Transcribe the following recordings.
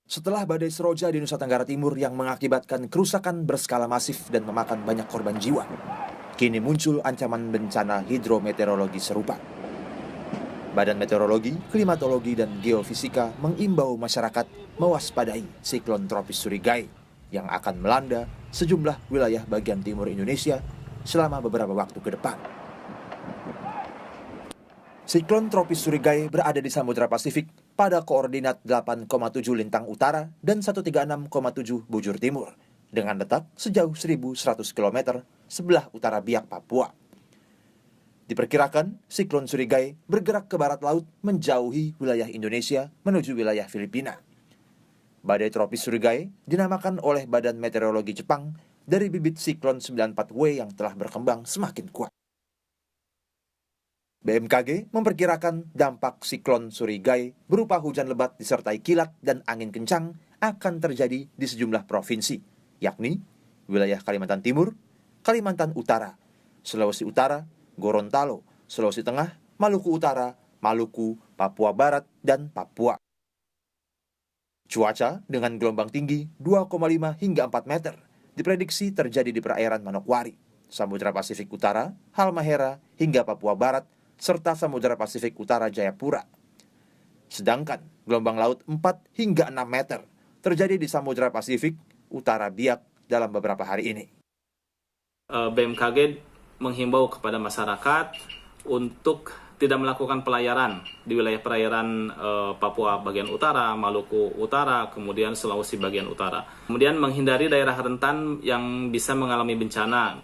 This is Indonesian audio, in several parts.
Setelah badai Seroja di Nusa Tenggara Timur yang mengakibatkan kerusakan berskala masif dan memakan banyak korban jiwa, kini muncul ancaman bencana hidrometeorologi serupa. Badan Meteorologi, Klimatologi, dan Geofisika mengimbau masyarakat mewaspadai siklon tropis Surigai yang akan melanda sejumlah wilayah bagian timur Indonesia selama beberapa waktu ke depan. Siklon tropis Surigai berada di Samudra Pasifik pada koordinat 8,7 lintang utara dan 136,7 bujur timur, dengan letak sejauh 1.100 km sebelah utara Biak, Papua. Diperkirakan, siklon Surigai bergerak ke barat laut menjauhi wilayah Indonesia menuju wilayah Filipina. Badai tropis Surigai dinamakan oleh Badan Meteorologi Jepang dari bibit siklon 94W yang telah berkembang semakin kuat. BMKG memperkirakan dampak siklon Surigai berupa hujan lebat disertai kilat dan angin kencang akan terjadi di sejumlah provinsi, yakni wilayah Kalimantan Timur, Kalimantan Utara, Sulawesi Utara, Gorontalo, Sulawesi Tengah, Maluku Utara, Maluku, Papua Barat, dan Papua. Cuaca dengan gelombang tinggi 2,5 hingga 4 meter diprediksi terjadi di perairan Manokwari, Samudra Pasifik Utara, Halmahera, hingga Papua Barat, serta Samudra Pasifik Utara Jayapura. Sedangkan gelombang laut 4 hingga 6 meter terjadi di Samudra Pasifik Utara Biak dalam beberapa hari ini. BMKG menghimbau kepada masyarakat untuk tidak melakukan pelayaran di wilayah perairan Papua bagian utara, Maluku Utara, kemudian Sulawesi bagian utara. Kemudian menghindari daerah rentan yang bisa mengalami bencana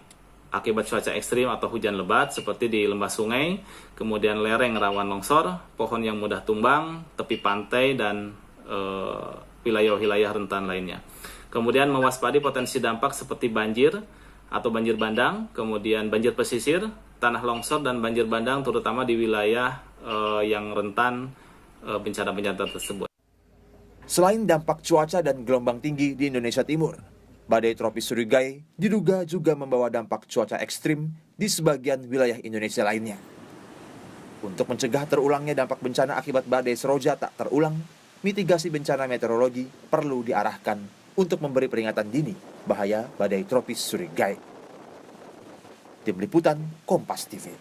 akibat cuaca ekstrim atau hujan lebat seperti di lembah sungai, kemudian lereng rawan longsor, pohon yang mudah tumbang, tepi pantai, dan wilayah-wilayah rentan lainnya. Kemudian mewaspadai potensi dampak seperti banjir atau banjir bandang, kemudian banjir pesisir, tanah longsor, dan banjir bandang terutama di wilayah yang rentan bencana-bencana tersebut. Selain dampak cuaca dan gelombang tinggi di Indonesia Timur, badai tropis Surigai diduga juga membawa dampak cuaca ekstrim di sebagian wilayah Indonesia lainnya. Untuk mencegah terulangnya dampak bencana akibat badai Seroja tak terulang, mitigasi bencana meteorologi perlu diarahkan untuk memberi peringatan dini bahaya badai tropis Surigai. Tim Liputan Kompas TV.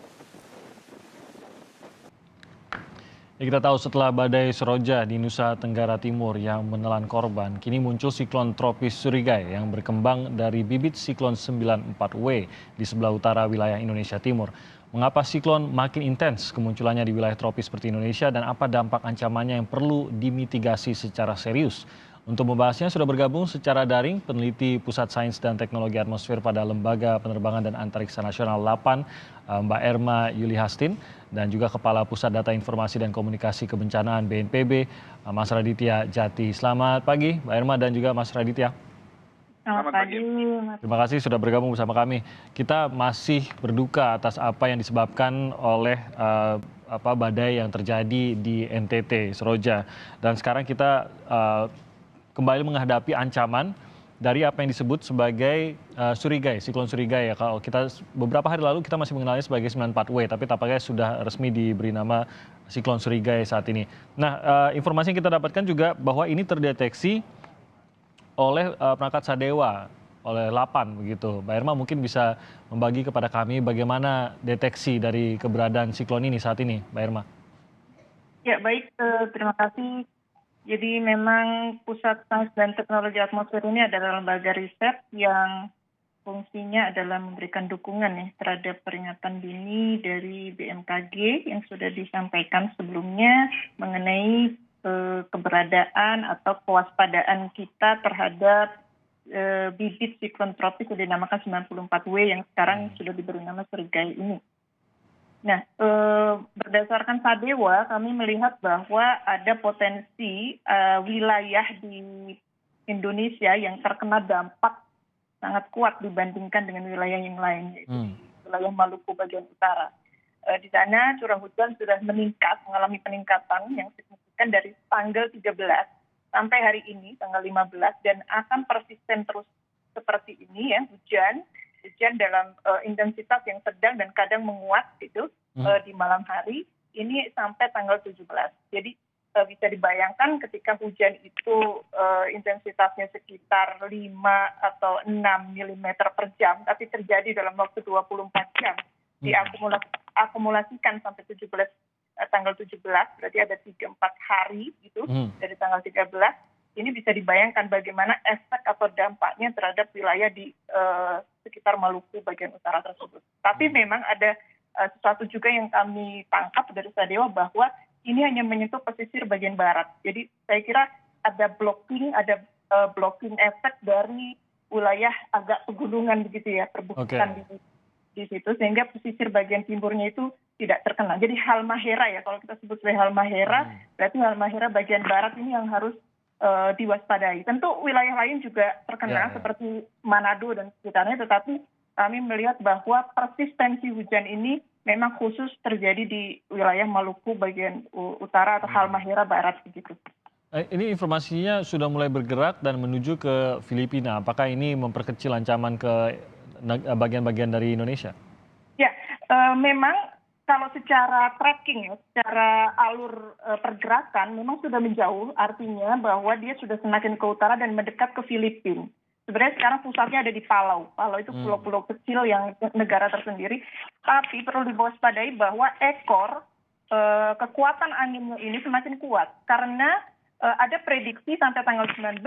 Kita tahu setelah badai Seroja di Nusa Tenggara Timur yang menelan korban, kini muncul siklon tropis Surigai yang berkembang dari bibit siklon 94W di sebelah utara wilayah Indonesia Timur. Mengapa siklon makin intens kemunculannya di wilayah tropis seperti Indonesia dan apa dampak ancamannya yang perlu dimitigasi secara serius? Untuk membahasnya sudah bergabung secara daring peneliti Pusat Sains dan Teknologi Atmosfer pada Lembaga Penerbangan dan Antariksa Nasional 8, Mbak Erma Yuli Hastin, dan juga Kepala Pusat Data Informasi dan Komunikasi Kebencanaan BNPB, Mas Raditya Jati. Selamat pagi Mbak Erma dan juga Mas Raditya. Selamat pagi. Terima kasih sudah bergabung bersama kami. Kita masih berduka atas apa yang disebabkan oleh badai yang terjadi di NTT Seroja. Dan sekarang kita kembali menghadapi ancaman dari apa yang disebut sebagai Surigai, siklon Surigai ya. Kalau kita beberapa hari lalu kita masih mengenalnya sebagai 94W, tapi tampaknya sudah resmi diberi nama siklon Surigai saat ini. Nah, informasi yang kita dapatkan juga bahwa ini terdeteksi oleh perangkat Sadewa, oleh Lapan begitu. Mbak Erma mungkin bisa membagi kepada kami bagaimana deteksi dari keberadaan siklon ini saat ini, Mbak Erma. Ya baik, terima kasih. Jadi memang Pusat Sains dan Teknologi Atmosfer ini adalah lembaga riset yang fungsinya adalah memberikan dukungan ya terhadap peringatan dini dari BMKG yang sudah disampaikan sebelumnya mengenai keberadaan atau kewaspadaan kita terhadap bibit siklon tropis yang dinamakan 94W yang sekarang sudah diberi nama Surigai ini. Nah, berdasarkan Sadewa, kami melihat bahwa ada potensi wilayah di Indonesia yang terkena dampak sangat kuat dibandingkan dengan wilayah yang lain, yaitu wilayah Maluku bagian utara. Di sana curah hujan sudah mengalami peningkatan yang signifikan dari tanggal 13 sampai hari ini, tanggal 15, dan akan persisten terus seperti ini ya, hujan dalam intensitas yang sedang dan kadang menguat gitu di malam hari ini sampai tanggal 17. Jadi bisa dibayangkan ketika hujan itu intensitasnya sekitar 5 atau 6 milimeter per jam, tapi terjadi dalam waktu 24 jam, diakumulasikan sampai tanggal 17, berarti ada 3-4 hari gitu dari tanggal 13. Ini bisa dibayangkan bagaimana efek atau dampaknya terhadap wilayah di sekitar Maluku bagian utara tersebut. Tapi memang ada sesuatu juga yang kami tangkap dari Sadewa bahwa ini hanya menyentuh pesisir bagian barat. Jadi saya kira ada blocking efek dari wilayah agak pegunungan begitu ya, perbukitan di situ, sehingga pesisir bagian timurnya itu tidak terkena. Jadi Halmahera ya, kalau kita sebut sebagai Halmahera, berarti Halmahera bagian barat ini yang harus diwaspadai. Tentu wilayah lain juga terkena seperti Manado dan sekitarnya, tetapi kami melihat bahwa persistensi hujan ini memang khusus terjadi di wilayah Maluku bagian utara atau Halmahera barat begitu. Ini informasinya sudah mulai bergerak dan menuju ke Filipina. Apakah ini memperkecil ancaman ke bagian-bagian dari Indonesia? Ya, memang kalau secara tracking, secara alur pergerakan memang sudah menjauh, artinya bahwa dia sudah semakin ke utara dan mendekat ke Filipina. Sebenarnya sekarang pusatnya ada di Palau. Palau itu pulau-pulau kecil yang negara tersendiri. Tapi perlu diwaspadai bahwa kekuatan anginnya ini semakin kuat. Karena ada prediksi sampai tanggal 19,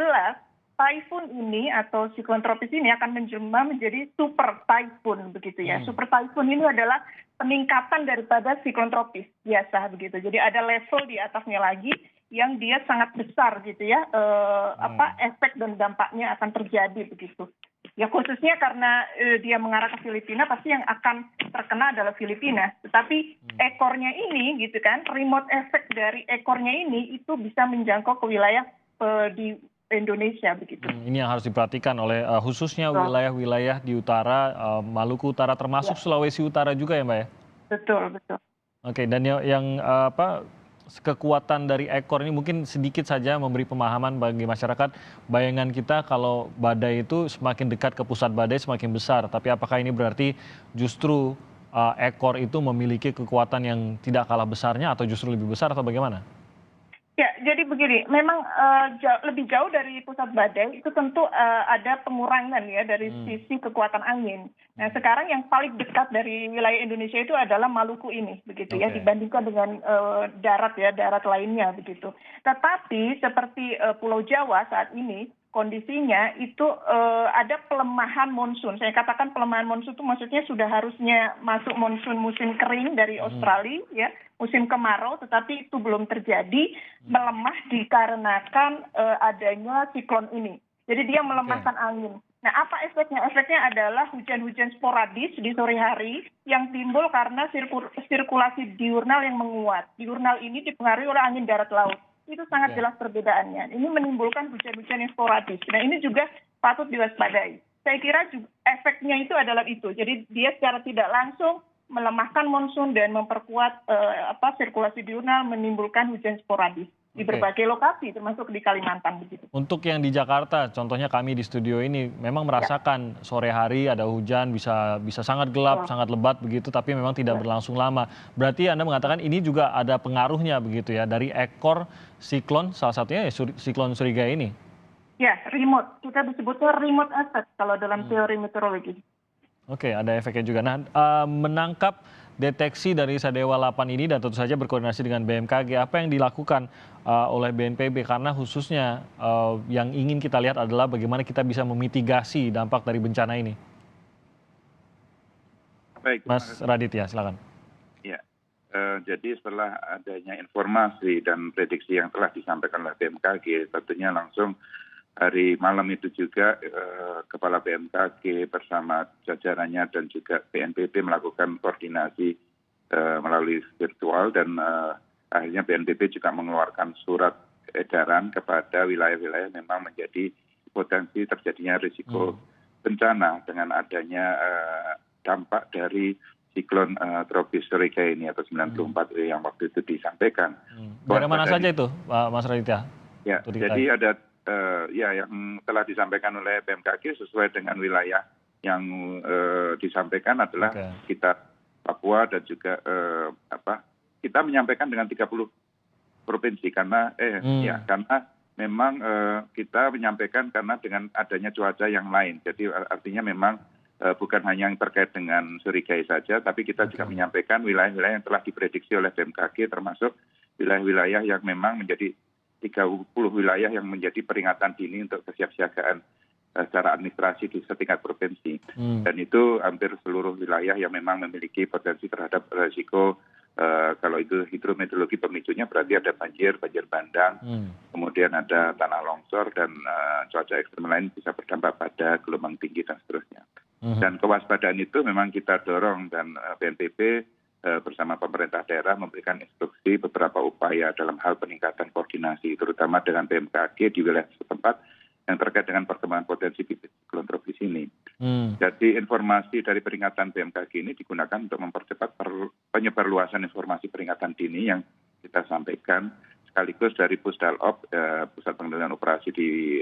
Typhoon ini atau siklon tropis ini akan menjelma menjadi super typhoon begitu ya. Super typhoon ini adalah peningkatan daripada siklon tropis biasa begitu. Jadi ada level di atasnya lagi yang dia sangat besar gitu ya. Efek dan dampaknya akan terjadi begitu. Ya khususnya karena dia mengarah ke Filipina, pasti yang akan terkena adalah Filipina. Tetapi ekornya ini gitu kan, remote effect dari ekornya ini itu bisa menjangkau ke wilayah di Indonesia begitu. Ini yang harus diperhatikan oleh khususnya wilayah-wilayah di utara, Maluku Utara, termasuk Sulawesi Utara juga ya Mbak ya? Betul. Oke, dan yang kekuatan dari ekor ini mungkin sedikit saja memberi pemahaman bagi masyarakat. Bayangan kita kalau badai itu semakin dekat ke pusat badai semakin besar. Tapi apakah ini berarti justru ekor itu memiliki kekuatan yang tidak kalah besarnya atau justru lebih besar atau bagaimana? Ya, jadi begini, memang lebih jauh dari pusat badai itu tentu ada pengurangan ya dari sisi kekuatan angin. Nah, sekarang yang paling dekat dari wilayah Indonesia itu adalah Maluku ini, begitu ya, dibandingkan dengan darat lainnya begitu. Tetapi seperti Pulau Jawa saat ini kondisinya itu ada pelemahan monsun. Saya katakan pelemahan monsun itu maksudnya sudah harusnya masuk monsun musim kering dari Australia, ya, musim kemarau, tetapi itu belum terjadi, melemah dikarenakan adanya siklon ini. Jadi dia melemahkan angin. Nah, apa efeknya? Efeknya adalah hujan-hujan sporadis di sore hari yang timbul karena sirkulasi diurnal yang menguat. Diurnal ini dipengaruhi oleh angin darat laut. Itu sangat jelas perbedaannya. Ini menimbulkan hujan-hujan yang sporadis. Nah, ini juga patut diwaspadai. Saya kira juga efeknya itu adalah itu. Jadi dia secara tidak langsung melemahkan monsun dan memperkuat sirkulasi diurnal, menimbulkan hujan sporadis di berbagai lokasi, termasuk di Kalimantan begitu. Untuk yang di Jakarta, contohnya kami di studio ini memang merasakan sore hari ada hujan, bisa sangat gelap, sangat lebat begitu, tapi memang tidak berlangsung lama. Berarti Anda mengatakan ini juga ada pengaruhnya begitu ya dari ekor siklon, salah satunya ya siklon Surigaya ini. Ya, remote. Kita disebutnya remote effect kalau dalam teori meteorologi. Oke, ada efeknya juga. Nah, menangkap deteksi dari Sadewa 8 ini dan tentu saja berkoordinasi dengan BMKG, apa yang dilakukan oleh BNPB? Karena khususnya yang ingin kita lihat adalah bagaimana kita bisa memitigasi dampak dari bencana ini. Baik, Mas Raditya, silakan. Ya, jadi setelah adanya informasi dan prediksi yang telah disampaikan oleh BMKG, tentunya langsung hari malam itu juga Kepala BMKG bersama jajarannya dan juga BNPB melakukan koordinasi melalui virtual dan akhirnya BNPB juga mengeluarkan surat edaran kepada wilayah-wilayah memang menjadi potensi terjadinya risiko bencana dengan adanya dampak dari siklon tropis Surigaya ini atau 94 yang waktu itu disampaikan. Dari mana saja itu, Mas Raditya? Ya, jadi ada yang telah disampaikan oleh BMKG sesuai dengan wilayah yang disampaikan adalah kita Papua dan juga kita menyampaikan dengan 30 provinsi karena karena memang kita menyampaikan karena dengan adanya cuaca yang lain. Jadi artinya memang bukan hanya yang terkait dengan Surigai saja, tapi kita juga menyampaikan wilayah-wilayah yang telah diprediksi oleh BMKG termasuk wilayah-wilayah yang memang menjadi 30 wilayah yang menjadi peringatan dini untuk kesiapsiagaan secara administrasi di setingkat provinsi. Dan itu hampir seluruh wilayah yang memang memiliki potensi terhadap risiko kalau itu hidrometeorologi pemicunya berarti ada banjir bandang, kemudian ada tanah longsor dan cuaca ekstrem lain bisa berdampak pada gelombang tinggi dan seterusnya. Dan kewaspadaan itu memang kita dorong dan BNPB bersama pemerintah daerah memberikan instruksi beberapa upaya dalam hal peningkatan koordinasi terutama dengan BMKG di wilayah setempat yang terkait dengan perkembangan potensi bibit siklon tropis ini. Jadi informasi dari peringatan BMKG ini digunakan untuk mempercepat penyebarluasan informasi peringatan dini yang kita sampaikan sekaligus dari Pusdalop, Pusat Pengendalian Operasi di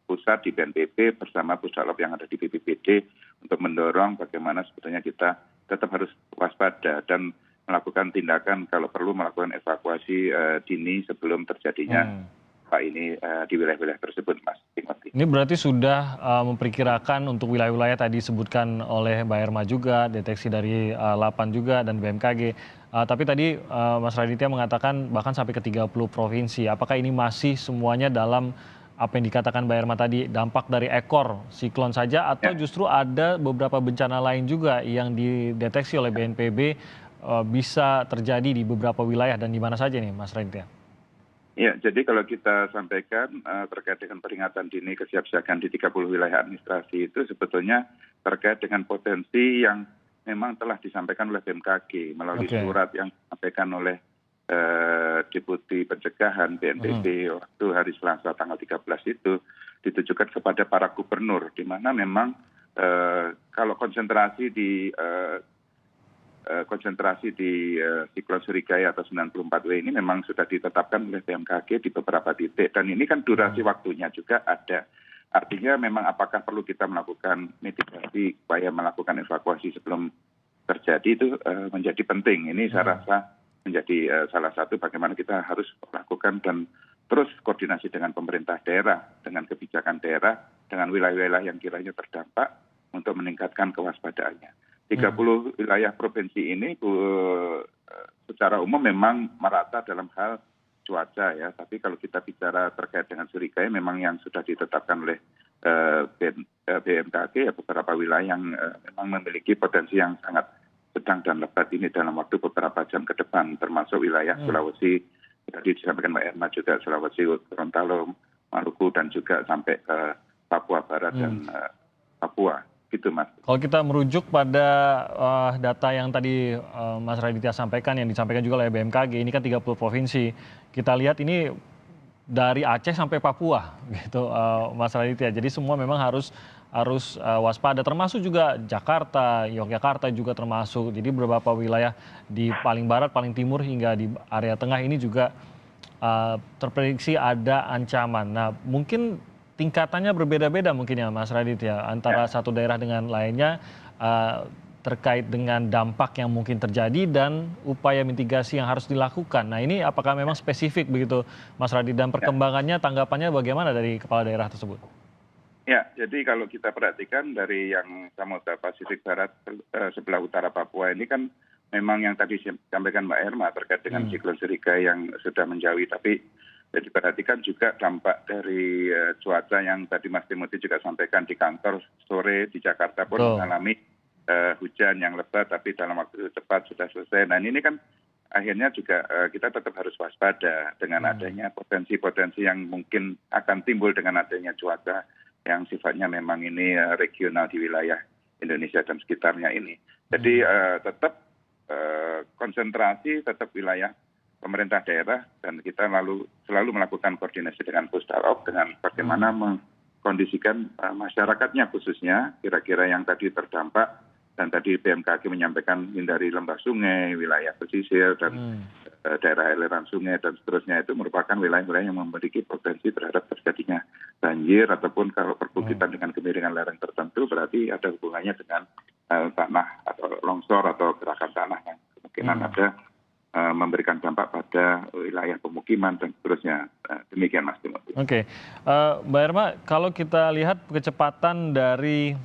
pusat di BNPB bersama Pusdalop yang ada di BPBD untuk mendorong bagaimana sebetulnya kita tetap harus waspada dan melakukan tindakan kalau perlu melakukan evakuasi dini sebelum terjadinya ini di wilayah-wilayah tersebut, Mas Timothy. Ini berarti sudah memperkirakan untuk wilayah-wilayah tadi disebutkan oleh Mbak Erma juga, deteksi dari LAPAN juga dan BMKG. Tapi tadi Mas Raditya mengatakan bahkan sampai ke 30 provinsi. Apakah ini masih semuanya dalam apa yang dikatakan Mbak Erma tadi, dampak dari ekor siklon saja atau justru ada beberapa bencana lain juga yang dideteksi oleh BNPB bisa terjadi di beberapa wilayah dan di mana saja nih Mas Raditya? Ya, jadi kalau kita sampaikan terkait dengan peringatan dini kesiapsiagaan di 30 wilayah administrasi itu sebetulnya terkait dengan potensi yang memang telah disampaikan oleh BMKG melalui surat yang disampaikan oleh Deputi Pencegahan BNPB waktu hari Selasa tanggal 13 itu ditujukan kepada para gubernur di mana memang kalau konsentrasi di siklon Surigai atau 94W ini memang sudah ditetapkan oleh BMKG di beberapa titik dan ini kan durasi waktunya juga ada. Artinya memang apakah perlu kita melakukan mitigasi supaya melakukan evakuasi sebelum terjadi itu menjadi penting. Ini saya rasa menjadi salah satu bagaimana kita harus melakukan dan terus koordinasi dengan pemerintah daerah, dengan kebijakan daerah, dengan wilayah-wilayah yang kiranya terdampak untuk meningkatkan kewaspadaannya. 30 wilayah provinsi ini secara umum memang merata dalam hal cuaca ya, tapi kalau kita bicara terkait dengan Surigai memang yang sudah ditetapkan oleh BMKG ya beberapa wilayah yang memang memiliki potensi yang sangat sedang dan lebat ini dalam waktu beberapa jam ke depan, termasuk wilayah Sulawesi, tadi disampaikan Mbak Erma juga Sulawesi, Gorontalo, Maluku dan juga sampai ke Papua Barat dan Papua. Gitu, Mas. Kalau kita merujuk pada data yang tadi Mas Raditya sampaikan, yang disampaikan juga oleh BMKG, ini kan 30 provinsi. Kita lihat ini dari Aceh sampai Papua, gitu, Mas Raditya. Jadi semua memang harus waspada, termasuk juga Jakarta, Yogyakarta juga termasuk. Jadi beberapa wilayah di paling barat, paling timur hingga di area tengah ini juga terprediksi ada ancaman. Nah, mungkin tingkatannya berbeda-beda mungkin ya Mas Raditya antara satu daerah dengan lainnya terkait dengan dampak yang mungkin terjadi dan upaya mitigasi yang harus dilakukan. Nah ini apakah memang spesifik begitu Mas Raditya dan perkembangannya tanggapannya bagaimana dari kepala daerah tersebut? Ya, jadi kalau kita perhatikan dari yang Samudra Pasifik Barat sebelah utara Papua ini kan memang yang tadi disampaikan Mbak Erma terkait dengan siklon Surigai yang sudah menjauhi, tapi diperhatikan juga dampak dari cuaca yang tadi Mas Timothy juga sampaikan di kantor sore di Jakarta pun mengalami hujan yang lebat tapi dalam waktu cepat sudah selesai. Nah ini kan akhirnya juga kita tetap harus waspada dengan adanya potensi-potensi yang mungkin akan timbul dengan adanya cuaca yang sifatnya memang ini regional di wilayah Indonesia dan sekitarnya ini. Jadi tetap konsentrasi tetap wilayah pemerintah daerah dan kita selalu melakukan koordinasi dengan Pusdalop dengan bagaimana mengkondisikan masyarakatnya khususnya kira-kira yang tadi terdampak dan tadi BMKG menyampaikan hindari lembah sungai, wilayah pesisir dan daerah aliran sungai dan seterusnya itu merupakan wilayah-wilayah yang memiliki potensi terhadap terjadinya banjir ataupun kalau perbukitan dengan kemiringan lereng tertentu berarti ada hubungannya dengan tanah atau longsor atau gerakan tanah yang kemungkinan ada memberikan dampak pada pada wilayah pemukiman dan seterusnya. Demikian Mas Timothy. Oke, Mbak Irma, kalau kita lihat kecepatan dari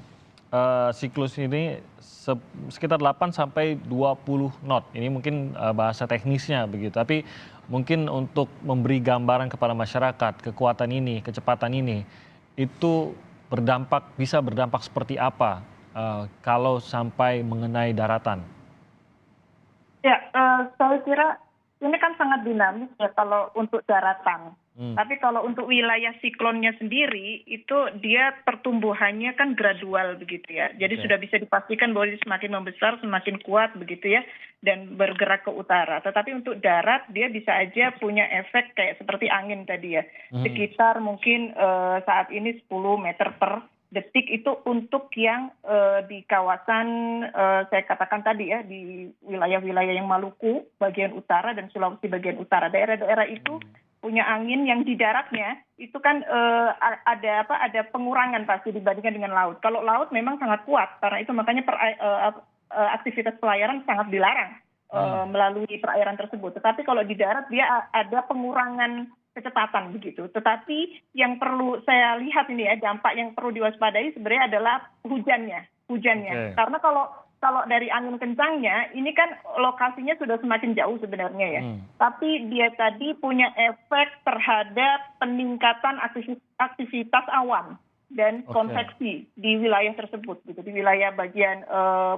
siklus ini sekitar 8 sampai 20 knot. Ini mungkin bahasa teknisnya begitu. Tapi mungkin untuk memberi gambaran kepada masyarakat kekuatan ini, kecepatan ini, itu bisa berdampak seperti apa kalau sampai mengenai daratan? Ya, saya kira ini kan sangat dinamis ya kalau untuk daratan. Tapi kalau untuk wilayah siklonnya sendiri itu dia pertumbuhannya kan gradual begitu ya. Jadi sudah bisa dipastikan bahwa dia semakin membesar, semakin kuat begitu ya, dan bergerak ke utara. Tetapi untuk darat dia bisa aja punya efek kayak seperti angin tadi ya. Sekitar mungkin saat ini 10 meter per detik itu untuk yang di kawasan saya katakan tadi ya, di wilayah-wilayah yang Maluku bagian utara dan Sulawesi bagian utara. Daerah-daerah itu punya angin yang di daratnya itu kan ada pengurangan pasti dibandingkan dengan laut. Kalau laut memang sangat kuat, karena itu makanya aktivitas pelayaran sangat dilarang melalui perairan tersebut. Tetapi kalau di darat dia ada pengurangan kecepatan begitu. Tetapi yang perlu saya lihat ini ya, dampak yang perlu diwaspadai sebenarnya adalah hujannya. Karena kalau dari angin kencangnya, ini kan lokasinya sudah semakin jauh sebenarnya ya. Tapi dia tadi punya efek terhadap peningkatan aktivitas awan dan konveksi di wilayah tersebut, gitu, di wilayah bagian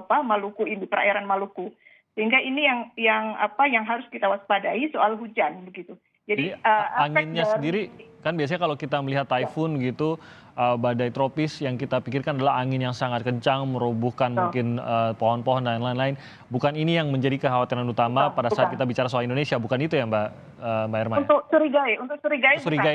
Maluku ini, perairan Maluku. Sehingga ini yang harus kita waspadai soal hujan begitu. Jadi anginnya sendiri kan biasanya kalau kita melihat typhoon gitu, badai tropis yang kita pikirkan adalah angin yang sangat kencang, merobohkan mungkin pohon-pohon dan lain-lain. Bukan ini yang menjadi kekhawatiran utama pada saat kita bicara soal Indonesia, bukan itu ya Mbak Irma? Untuk Surigai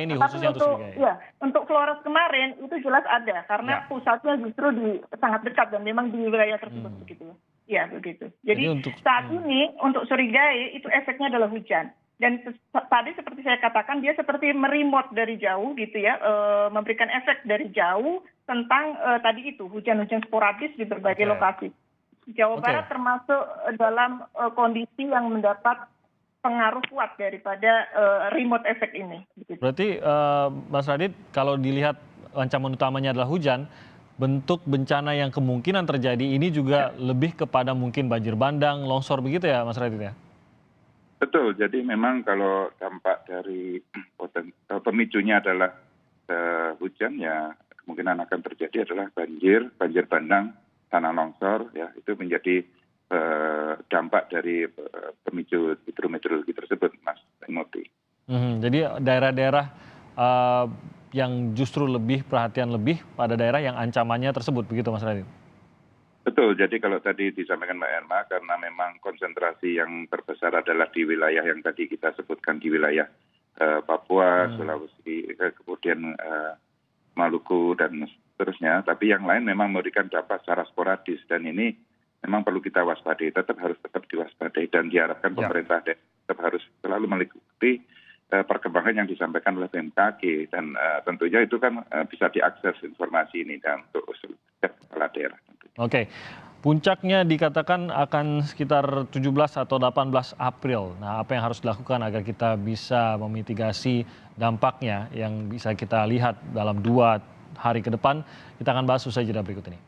ini khususnya untuk Surigai. Ya, untuk Flores kemarin itu jelas ada karena pusatnya justru sangat dekat dan memang di wilayah tersebut begitu. Ya begitu. Jadi saat ini untuk Surigai itu efeknya adalah hujan. Dan tadi seperti saya katakan dia seperti meremote dari jauh gitu ya, memberikan efek dari jauh tentang tadi itu hujan-hujan sporadis di berbagai lokasi. Jawa Barat termasuk dalam kondisi yang mendapat pengaruh kuat daripada remote effect ini. Gitu. Berarti Mas Radit, kalau dilihat ancaman utamanya adalah hujan, bentuk bencana yang kemungkinan terjadi ini juga lebih kepada mungkin banjir bandang, longsor begitu ya Mas Radit ya? Betul, jadi memang kalau dampak dari pemicunya adalah hujan ya kemungkinan akan terjadi adalah banjir bandang, tanah longsor ya, itu menjadi dampak dari pemicu hidrometeorologi tersebut Mas Timothy. Jadi daerah-daerah yang justru perhatian lebih pada daerah yang ancamannya tersebut begitu Mas Radit? Betul, jadi kalau tadi disampaikan Mbak Irma, karena memang konsentrasi yang terbesar adalah di wilayah yang tadi kita sebutkan, di wilayah Papua, Sulawesi, kemudian Maluku, dan seterusnya. Tapi yang lain memang memberikan dampak secara sporadis, dan ini memang perlu kita waspadai, tetap diwaspadai, dan diharapkan pemerintah tetap harus selalu mengikuti perkembangan yang disampaikan oleh BMKG, dan tentunya itu kan bisa diakses informasi ini dan untuk setiap kepala daerah. Oke, puncaknya dikatakan akan sekitar 17 atau 18 April. Nah, apa yang harus dilakukan agar kita bisa memitigasi dampaknya yang bisa kita lihat dalam 2 hari ke depan? Kita akan bahas usai jeda berikut ini.